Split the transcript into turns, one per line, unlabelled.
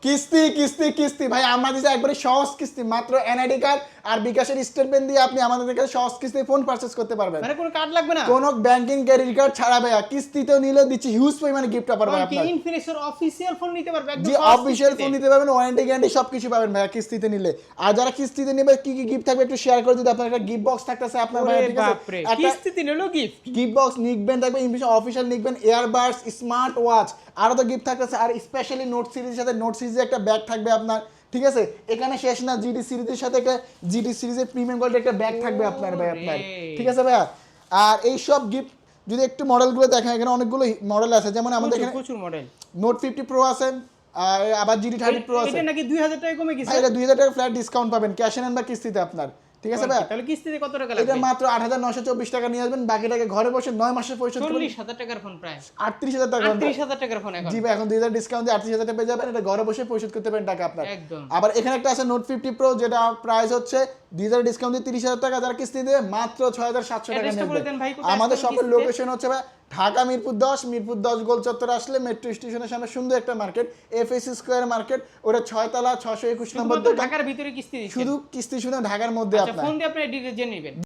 কিস্তি কিস্তি কিস্তি ভাই আমরা দিচ্ছি একবারে সহজ কিস্তি, মাত্র এনআইডি কার্ড আর বিকাশের স্টেটমেন্ট দিয়ে আপনি আমাদের কাছে সহজ কিস্তি ফোন পারচেজ করতে পারবেন।
মানে কোনো কার্ড লাগবে না,
কোনো ব্যাংকিং ক্রেডিট কার্ড ছাড়া ভাইয়া কিস্তিতেও নিলে দিচ্ছি হিউজ পরিমাণে গিফট অফার ভাই আপনার।
ইনফিনিক্সের অফিশিয়াল ফোন নিতে পারবে একদম
জি অফিশিয়াল ফোন নিতে পারবেন, ওয়ারেন্টি গ্যারান্টি সবকিছু পাবেন ভাইয়া কিস্তিতে নিলে। আর যারা কিস্তিতে নেবে কি কি গিফট থাকবে একটু শেয়ার করে দিতে, আপনার একটা গিফট বক্স থাকতেছে আপনার ভাইয়া, ঠিক আছে? একটা
কিস্তিতে নিলো গিফট,
গিফট বক্স নিকবেন থাকবে, অফিশিয়াল নিকবেন ইয়ারবাডস, স্মার্ট ওয়াচ, আরো তো গিফট থাকতেছে। আর স্পেশালি নোট সিরিজের সাথে নোট সিরিজের একটা ব্যাগ থাকবে আপনার, ঠিক আছে? এখানে শেষ না, জিডি সিরিজের সাথে একটা জিডি সিরিজের প্রিমিয়াম কোয়ালিটির একটা ব্যাগ থাকবে আপনার ভাই আপনার, ঠিক আছে ভাইয়া? আর এই সব গিফট যদি একটু মডেলগুলো দেখেন, এখানে অনেকগুলো মডেল আছে, যেমন আমাদের এখানে
প্রচুর মডেল
নোট 50 প্রো আছে, আর আবার জিডি 30 প্রো আছে।
এটা নাকি 2000 টাকা কমে গেছে?
এটা 2000 টাকা ফ্ল্যাট ডিসকাউন্ট পাবেন ক্যাশ এন্ড বা কিস্তিতে আপনার, ঠিক আছে ভাই?
তাহলে কিস্তিতে কত টাকা
এটা
লাগবে?
মাত্র 8924 টাকা নিয়ে আসবেন, বাকি টাকা ঘরে বসে 9 মাসে পরিশোধ করুন।
40000 টাকার ফোন, প্রায়
38000 টাকা।
38000 টাকার ফোন এখন।
জি ভাই, এখন 2000 ডিসকাউন্ট দিয়ে 38000 টাকা পেয়ে যাবেন, এটা ঘরে বসে পরিশোধ করতে পারেন টাকা আপনার
একদম।
আবার এখানে একটা আছে নোট 50 প্রো, যেটা প্রাইস হচ্ছে 2000 ডিসকাউন্ট দিয়ে 30000 টাকা, যারা কিস্তি দেবে মাত্র 6700 টাকা
অ্যাড্রেসটা বলে দেন ভাই,
নেবেন।
কোথায়
আমাদের
আসতে
শপের
কিস্তিতে?
লোকেশন হচ্ছে ভাই ঢাকা মিরপুর 10 গোল চত্বর আসলে মেট্রো স্টেশনের সামনে সুন্দর একটা মার্কেট, এফএসসি স্কয়ার মার্কেট, ওটা 6 তলা 621 নম্বর
শুধুমাত্র
দোকান।
ঢাকার ভিতরে কিস্তি দিচ্ছেন?
শুধু কিস্তি শুধু ঢাকার মধ্যে
আচ্ছা,
আপনার।
ফোন দিয়ে আপনি ডিটেইলস জেনে নেবেন।